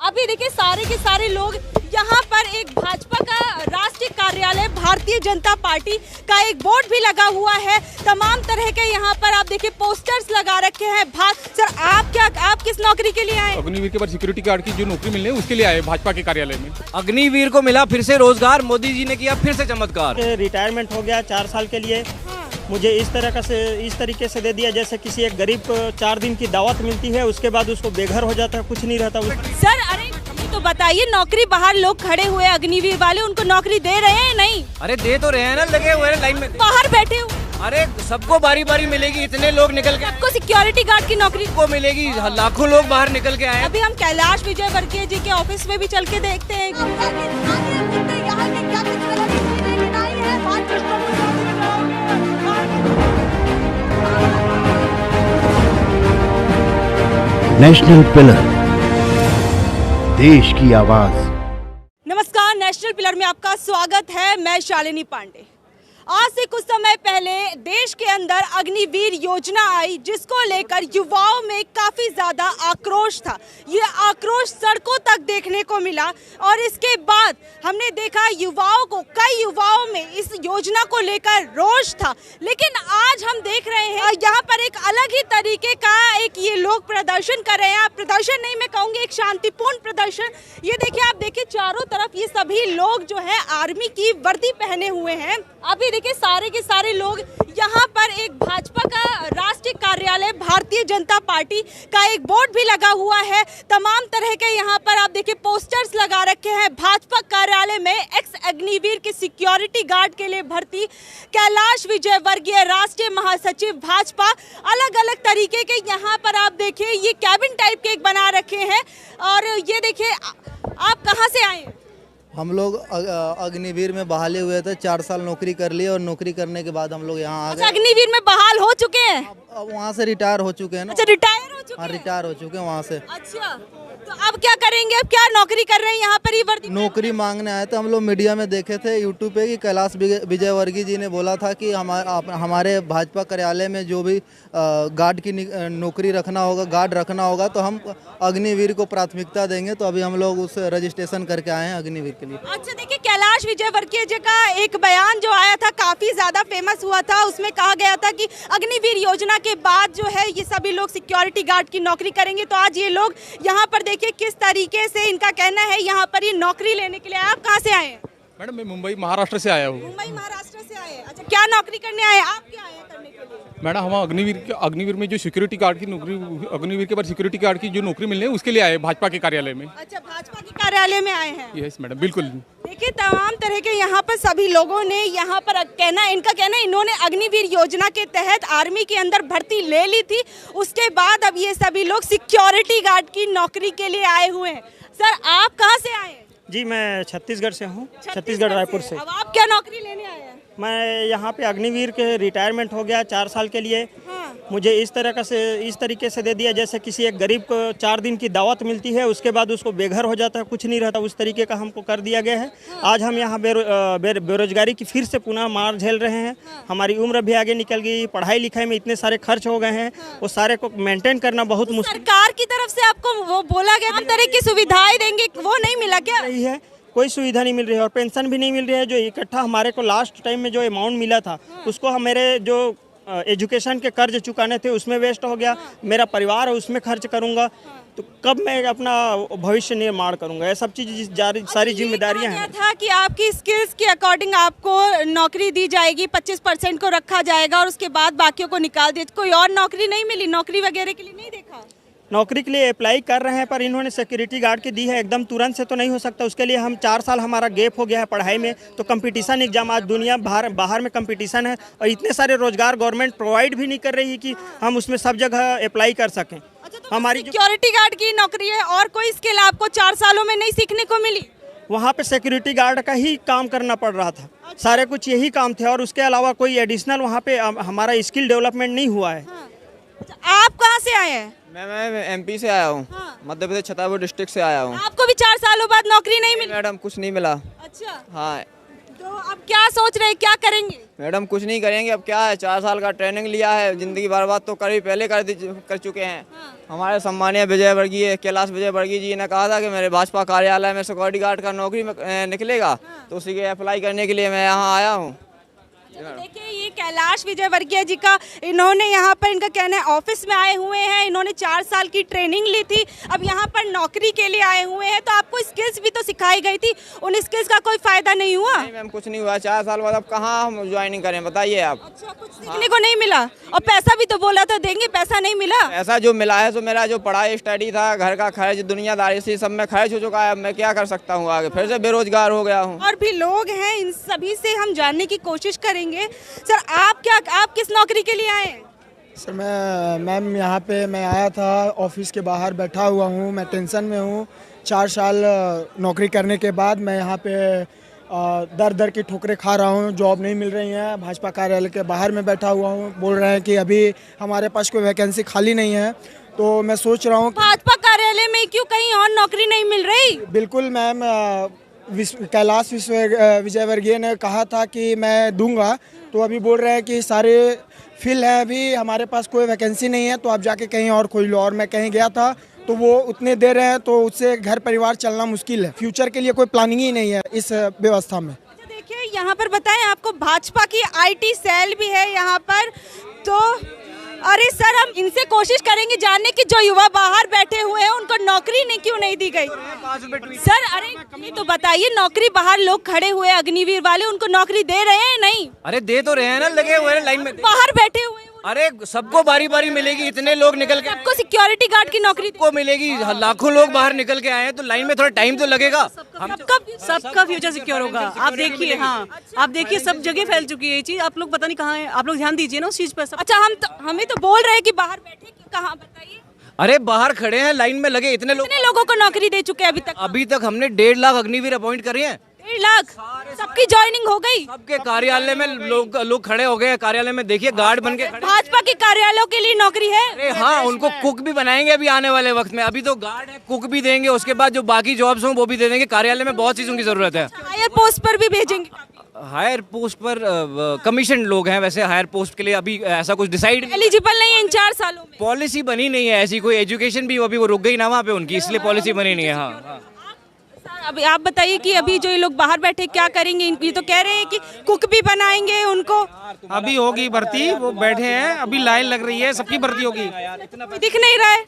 अभी देखिए सारे के सारे लोग यहाँ पर एक भाजपा का राष्ट्रीय कार्यालय भारतीय जनता पार्टी का एक बोर्ड भी लगा हुआ है। तमाम तरह के यहाँ पर आप देखिए पोस्टर्स लगा रखे हैं। सर आप किस नौकरी के लिए आए? अग्निवीर के बाद सिक्योरिटी गार्ड की जो नौकरी मिलने उसके लिए आए भाजपा के कार्यालय में। अग्निवीर को मिला फिर से रोजगार, मोदी जी ने किया फिर से चमत्कार। रिटायरमेंट हो गया 4 साल के लिए। मुझे इस तरीके से दे दिया जैसे किसी एक गरीब को 4 दिन की दावत मिलती है, उसके बाद उसको बेघर हो जाता है, कुछ नहीं रहता। सर अरे तो बताइए, नौकरी बाहर लोग खड़े हुए अग्निवीर वाले, उनको नौकरी दे रहे हैं? नहीं, अरे दे तो रहे हैं ना, लगे हुए हैं लाइन में, बाहर बैठे हुए। अरे सबको बारी बारी मिलेगी, इतने लोग निकल के, सबको सिक्योरिटी गार्ड की नौकरी को मिलेगी, लाखों लोग बाहर निकल के आए। अभी हम कैलाश विजयवर्गीय जी के ऑफिस में भी चल के देखते हैं। नेशनल पिलर, देश की आवाज। नमस्कार, नेशनल पिलर में आपका स्वागत है। मैं शालिनी पांडे। आज से कुछ समय पहले देश के अंदर अग्निवीर योजना आई, जिसको लेकर युवाओं में काफ़ी ज़्यादा आक्रोश था। ये आक्रोश सड़कों तक देखने को मिला और इसके बाद हमने देखा कई युवाओं में इस योजना को लेकर रोष था। लेकिन आज हम देख रहे हैं यहाँ पर एक अलग ही तरीके का ये लोग प्रदर्शन कर रहे हैं। प्रदर्शन नहीं, मैं कहूँगी एक शांतिपूर्ण प्रदर्शन। ये देखिए, आप देखिए चारों तरफ ये सभी लोग जो है आर्मी की वर्दी पहने हुए हैं। अभी देखिए सारे के सारे लोग यहाँ पर एक भाजपा का राष्ट्रीय कार्यालय भारतीय जनता पार्टी का एक बोर्ड भी लगा हुआ है। तमाम तरह के यहाँ पर आप देखिए पोस्टर्स लगा रखे हैं। भाजपा कार्यालय में एक्स अग्निवीर के सिक्योरिटी गार्ड के लिए भर्ती, कैलाश विजयवर्गीय राष्ट्रीय महासचिव भाजपा, अलग अलग तरीके के यहाँ पर आप देखिए ये कैबिन टाइप के एक बना रखे हैं। और ये देखिए, आप कहाँ से आए हैं? हम लोग अग्निवीर में बहाली हुए थे, 4 साल नौकरी कर ली और नौकरी करने के बाद हम लोग यहाँ आ गए। अग्निवीर में बहाल हो चुके हैं? अब वहाँ से रिटायर हो चुके हैं ना। अच्छा, रिटायर हो चुके हैं? रिटायर हो चुके हैं वहाँ से। अच्छा, तो अब क्या करेंगे? अब क्या नौकरी कर रहे हैं यहाँ पर? ही वर्दी नौकरी मांगने आए थे। हम लोग मीडिया में देखे थे यूट्यूब पे कि कैलाश विजयवर्गीय जी ने बोला था कि हमारे भाजपा कार्यालय में जो भी गार्ड की नौकरी रखना होगा, गार्ड रखना होगा, तो हम अग्निवीर को प्राथमिकता देंगे। तो अभी हम लोग उस रजिस्ट्रेशन करके आए हैं अग्निवीर के लिए। अच्छा, देखिए कैलाश विजयवर्गीय जी का एक बयान जो आया था काफी ज्यादा फेमस हुआ था। उसमें कहा गया था कि अग्निवीर योजना के बाद जो है ये सभी लोग सिक्योरिटी गार्ड की नौकरी करेंगे। तो आज ये लोग यहाँ पर देखिए किस तरीके से इनका कहना है यहाँ पर ये नौकरी लेने के लिए। आप कहाँ से आए हैं? मैडम मैं मुंबई महाराष्ट्र से आया हूँ। मुंबई महाराष्ट्र से आए हैं। अच्छा, क्या नौकरी करने आए? आप क्या आए करने के लिए? मैडम हम अग्निवीर में जो सिक्योरिटी गार्ड की नौकरी, अग्निवीर के बाद सिक्योरिटी गार्ड की जो नौकरी मिलने उसके लिए आए भाजपा के कार्यालय में। अच्छा, भाजपा के कार्यालय में आए हैं? यस मैडम, बिल्कुल। देखिए तमाम तरह के यहाँ पर सभी लोगों ने यहाँ पर इनका कहना इन्होंने अग्निवीर योजना के तहत आर्मी के अंदर भर्ती ले ली थी। उसके बाद अब ये सभी लोग सिक्योरिटी गार्ड की नौकरी के लिए आए हुए हैं। सर आप कहाँ से आए हैं? जी, मैं छत्तीसगढ़ से हूँ, छत्तीसगढ़ रायपुर से। अब आप क्या नौकरी लेने आए हैं? मैं यहाँ पे अग्निवीर के रिटायरमेंट हो गया 4 साल के लिए। मुझे इस तरीके से दे दिया जैसे किसी एक गरीब को 4 दिन की दावत मिलती है, उसके बाद उसको बेघर हो जाता है, कुछ नहीं रहता। उस तरीके का हमको कर दिया गया है। आज हम यहाँ बेरोजगारी की फिर से पुनः मार झेल रहे हैं। हमारी उम्र भी आगे निकल गई, पढ़ाई लिखाई में इतने सारे खर्च हो गए हैं, वो सारे को मेंटेन करना बहुत मुश्किल। सरकार की तरफ से आपको वो बोला गया तमाम तरह की सुविधाएं देंगे, वो नहीं मिला क्या? रही है, कोई सुविधा नहीं मिल रही है और पेंशन भी नहीं मिल रही है। जो इकट्ठा हमारे को लास्ट टाइम में जो अमाउंट मिला था उसको मेरे जो एजुकेशन के कर्ज चुकाने थे उसमें वेस्ट हो गया। मेरा परिवार है उसमें खर्च करूंगा, तो कब मैं अपना भविष्य निर्माण करूंगा? ये सब चीज़ सारी जिम्मेदारियां हैं। था कि आपकी स्किल्स के अकॉर्डिंग आपको नौकरी दी जाएगी, 25% को रखा जाएगा और उसके बाद बाकियों को निकाल दिया। कोई और नौकरी नहीं मिली? नौकरी वगैरह के लिए नहीं देखा? नौकरी के लिए अप्लाई कर रहे हैं पर इन्होंने सिक्योरिटी गार्ड की दी है, एकदम तुरंत से तो नहीं हो सकता। उसके लिए हम 4 साल हमारा गैप हो गया है पढ़ाई में। तो कंपटीशन एग्जाम, आज दुनिया बाहर में कंपटीशन है और इतने सारे रोजगार गवर्नमेंट प्रोवाइड भी नहीं कर रही है कि हम उसमें सब जगह अप्लाई कर सकें। अच्छा, तो हमारी सिक्योरिटी गार्ड की नौकरी है और कोई स्किल आपको 4 सालों में नहीं सीखने को मिली? वहाँ पे सिक्योरिटी गार्ड का ही काम करना पड़ रहा था। सारे कुछ यही काम थे और उसके अलावा कोई एडिशनल वहाँ पे हमारा स्किल डेवलपमेंट नहीं हुआ है। आप कहाँ से आए हैं? मैं एमपी से आया हूँ। मध्य प्रदेश छतरपुर डिस्ट्रिक्ट से आया हूँ। आपको भी 4 सालों बाद नौकरी नहीं मिली? मैडम कुछ नहीं मिला। अच्छा, हाँ, तो अब क्या सोच रहे हैं, क्या करेंगे? मैडम कुछ नहीं करेंगे, अब क्या है, 4 साल का ट्रेनिंग लिया है, जिंदगी बर्बाद तो पहले कर चुके हैं। हमारे सम्मानीय कैलाश विजय वर्गीय जी ने कहा था कि मेरे भाजपा कार्यालय में सिक्योरिटी गार्ड का नौकरी निकलेगा, तो उसी के अप्लाई करने के लिए मैं यहाँ आया हूँ। तो देखिए ये कैलाश विजयवर्गीय जी का, इन्होंने यहाँ पर, इनका कहना है ऑफिस में आए हुए हैं, इन्होंने 4 साल की ट्रेनिंग ली थी, अब यहाँ पर नौकरी के लिए आए हुए हैं। तो आपको स्किल्स भी तो सिखाई गई थी, उन स्किल्स का कोई फायदा नहीं हुआ? नहीं मैम, कुछ नहीं हुआ। 4 साल बाद अब कहाँ हम ज्वाइनिंग करें, बताइए आप। अच्छा, कुछ सीखने को नहीं मिला? और पैसा भी तो बोला था देंगे, पैसा नहीं मिला? ऐसा जो मिला है, तो मेरा जो पढ़ाई स्टडी था, घर का खर्च, दुनियादारी से सब में खर्च हो चुका है। अब मैं क्या कर सकता हूँ आगे, फिर से बेरोजगार हो गया हूँ। और भी लोग हैं, इन सभी से हम जानने की कोशिश करेंगे। सर आप किस नौकरी के लिए आए हैं? सर मैम यहाँ पे मैं आया था, ऑफिस के बाहर बैठा हुआ हूँ, मैं टेंशन में हूँ। 4 साल नौकरी करने के बाद मैं यहाँ पे दर दर की ठोकरें खा रहा हूँ, जॉब नहीं मिल रही है। भाजपा कार्यालय के बाहर में बैठा हुआ हूँ, बोल रहे हैं कि अभी हमारे पास कोई वैकेंसी खाली नहीं है। तो मैं सोच रहा हूँ भाजपा कार्यालय में क्यों, कहीं और नौकरी नहीं मिल रही? बिल्कुल मैम, कैलाश विजयवर्गीय ने कहा था कि मैं दूंगा, तो अभी बोल रहे हैं कि सारे फिल है, अभी हमारे पास कोई वैकेंसी नहीं है, तो आप जाके कहीं और खोज लो। और मैं कहीं गया था तो वो उतने दे रहे हैं, तो उससे घर परिवार चलना मुश्किल है। फ्यूचर के लिए कोई प्लानिंग ही नहीं है इस व्यवस्था में। देखिए यहाँ पर बताएं, आपको भाजपा की IT सेल भी है यहाँ पर। तो अरे सर, हम इनसे कोशिश करेंगे जानने की जो युवा बाहर बैठे हुए हैं उनको नौकरी नहीं क्यों नहीं दी गई। सर अरे ये तो बताइए, नौकरी बाहर लोग खड़े हुए अग्निवीर वाले, उनको नौकरी दे रहे हैं नहीं? अरे दे तो रहे हैं ना, लगे हुए हैं लाइन में, बाहर बैठे हुए हैं। अरे सबको बारी बारी मिलेगी, इतने लोग निकल के, सबको सिक्योरिटी गार्ड की नौकरी को मिलेगी। लाखों लोग बाहर निकल के आए हैं, तो लाइन में थोड़ा टाइम तो लगेगा। सबका फ्यूचर सिक्योर होगा। आप देखिए, हाँ आप देखिए, सब जगह फैल चुकी है ये चीज। आप लोग पता नहीं कहाँ है, आप लोग ध्यान दीजिए ना उस चीज पर। अच्छा, हमें तो बोल रहे हैं कि बाहर बैठे, कहाँ बताइए? अरे बाहर खड़े हैं लाइन में लगे, इतने लोगों को नौकरी दे चुके हैं अभी तक? अभी तक हमने 1.5 लाख अग्निवीर अपॉइंट करे हैं। 1.5 लाख सबकी ज्वाइनिंग हो गई? सबके कार्यालय में लोग खड़े हो गए। कार्यालय में देखिए गार्ड बन के खड़े। भाजपा के कार्यालयों के लिए नौकरी है? अरे हाँ, उनको कुक भी बनाएंगे अभी आने वाले वक्त में। अभी तो गार्ड है, कुक भी देंगे, उसके बाद जो बाकी जॉब्स हों वो भी दे देंगे। कार्यालय में बहुत चीजों की जरूरत है। हायर पोस्ट पर भी भेजेंगे? हायर पोस्ट पर कमीशन लोग हैं, वैसे हायर पोस्ट के लिए अभी ऐसा कुछ डिसाइड, एलिजिबल नहीं है इन 4 सालों में? पॉलिसी बनी नहीं है ऐसी कोई। एजुकेशन भी अभी वो रुक गई ना वहाँ पे उनकी, इसलिए पॉलिसी बनी नहीं है। हाँ, अभी आप बताइए कि अभी जो ये लोग बाहर बैठे क्या करेंगे? ये तो कह रहे हैं कि कुक भी बनाएंगे उनको। अभी होगी भर्ती, वो बैठे हैं, अभी लाइन लग रही है, सबकी भर्ती होगी। दिख नहीं रहा है?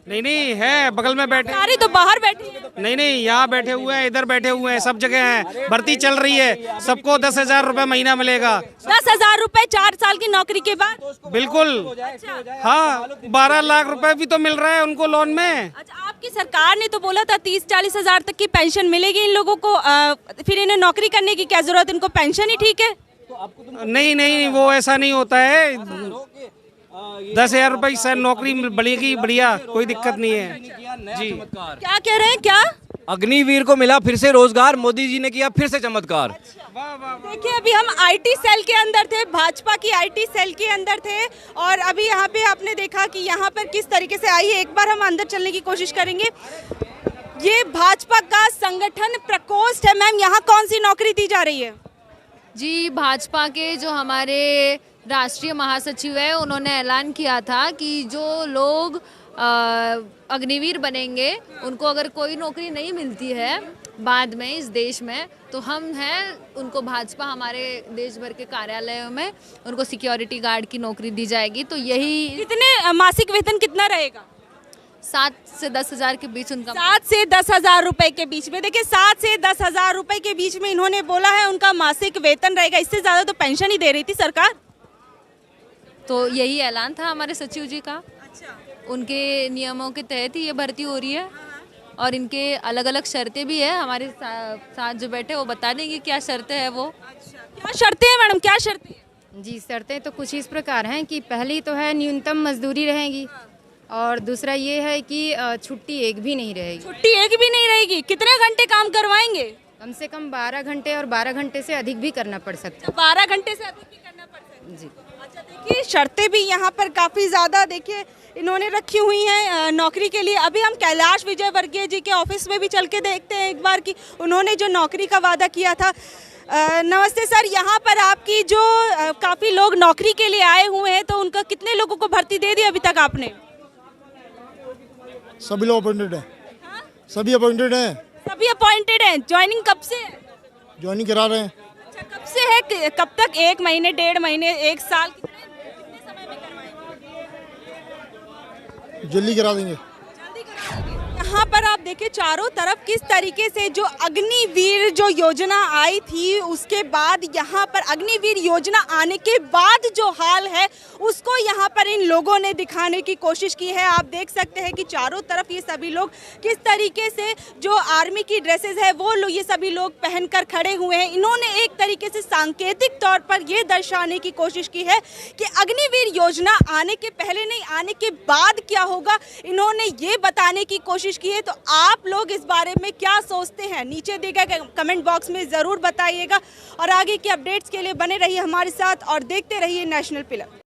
नहीं है, बगल में बैठे। सारे तो बाहर बैठे हैं। नहीं, यहाँ बैठे हुए हैं, इधर बैठे हुए हैं, सब जगह हैं, भर्ती चल रही है। सबको 10,000 रुपए महीना मिलेगा। 10,000 रुपए 4 साल की नौकरी के बाद? बिल्कुल। हाँ, 12 लाख रुपए भी तो मिल रहा है उनको लोन में। अच्छा, आपकी सरकार ने तो बोला था 30-40 हजार तक की पेंशन मिलेगी इन लोगों को, फिर इन्हें नौकरी करने की क्या जरूरत, इनको पेंशन ही ठीक है? नहीं, वो ऐसा नहीं होता है। 10,000 रुपए से नौकरी बढ़ेगी, बढ़िया, कोई दिक्कत नहीं है जी। क्या कह रहे हैं? क्या अग्निवीर को मिला फिर से रोजगार, मोदी जी ने किया फिर से चमत्कार। देखिए, अभी हम IT सेल के अंदर थे, भाजपा की IT सेल के अंदर थे, और अभी यहाँ पे आपने देखा कि यहाँ पर किस तरीके से आई है। एक बार हम अंदर चलने की कोशिश करेंगे। ये भाजपा का संगठन प्रकोष्ठ है। मैम, यहाँ कौन सी नौकरी दी जा रही है? जी, भाजपा के जो हमारे राष्ट्रीय महासचिव है, उन्होंने ऐलान किया था कि जो लोग अग्निवीर बनेंगे, उनको अगर कोई नौकरी नहीं मिलती है बाद में इस देश में, तो हम हैं, उनको भाजपा हमारे देश भर के कार्यालयों में उनको सिक्योरिटी गार्ड की नौकरी दी जाएगी। तो यही कितने मासिक वेतन कितना रहेगा? 7 से 10 हजार के बीच उनका। 7 से 10 हजार रुपए के बीच में। देखिए, 7 से 10 हजार रुपए के बीच में इन्होंने बोला है उनका मासिक वेतन रहेगा। इससे ज्यादा तो पेंशन ही दे रही थी सरकार। तो यही ऐलान था हमारे सचिव जी का। अच्छा। उनके नियमों के तहत ही ये भर्ती हो रही है, और इनके अलग अलग शर्तें भी है। हमारे साथ जो बैठे वो बता देंगे क्या शर्तें हैं वो। क्या शर्तें हैं मैडम, क्या शर्तें हैं? जी, शर्तें तो कुछ इस प्रकार हैं कि पहली तो है न्यूनतम मजदूरी रहेगी, और दूसरा ये है कि छुट्टी एक भी नहीं रहेगी। छुट्टी एक भी नहीं रहेगी? कितने घंटे काम करवाएंगे? कम से कम 12 घंटे, और 12 घंटे से अधिक भी करना पड़ सकता है। 12 घंटे से अधिक भी करना पड़ सकता है? जी। अच्छा, देखिए शर्तें भी यहाँ पर काफ़ी ज़्यादा देखिए इन्होंने रखी हुई हैं नौकरी के लिए। अभी हम कैलाश विजयवर्गीय जी के ऑफिस में भी चल के देखते हैं एक बार कि उन्होंने जो नौकरी का वादा किया था। नमस्ते सर, यहाँ पर आपकी जो काफ़ी लोग नौकरी के लिए आए हुए हैं, तो उनका कितने लोगों को भर्ती दे दी अभी तक आपने? सभी लोग अपॉइंटेड हैं। सभी अपॉइंटेड हैं। सभी अपॉइंटेड हैं। ज्वाइनिंग कब से है? ज्वाइनिंग करा रहे हैं। अच्छा, कब से है? कब तक? 1 महीने, 1.5 महीने, 1 साल? कितने समय में करवाएंगे? जल्दी करा देंगे। यहाँ पर आप देखिए चारों तरफ किस तरीके से जो अग्निवीर जो योजना आई थी, उसके बाद यहाँ पर अग्निवीर योजना आने के बाद जो हाल है उसको यहाँ पर इन लोगों ने दिखाने की कोशिश की है। आप देख सकते हैं कि चारों तरफ ये सभी लोग किस तरीके से जो आर्मी की ड्रेसेस है वो लोग ये सभी लोग पहनकर खड़े हुए हैं। इन्होंने एक तरीके से सांकेतिक तौर पर ये दर्शाने की कोशिश की है कि अग्निवीर योजना आने के पहले नहीं, आने के बाद क्या होगा, इन्होंने ये बताने की कोशिश की है। तो आप लोग इस बारे में क्या सोचते हैं, नीचे दिए गए कमेंट बॉक्स में ज़रूर बताइएगा। और आगे की अपडेट्स के लिए बने रहिए हमारे साथ और देखते रहिए नेशनल पिलर।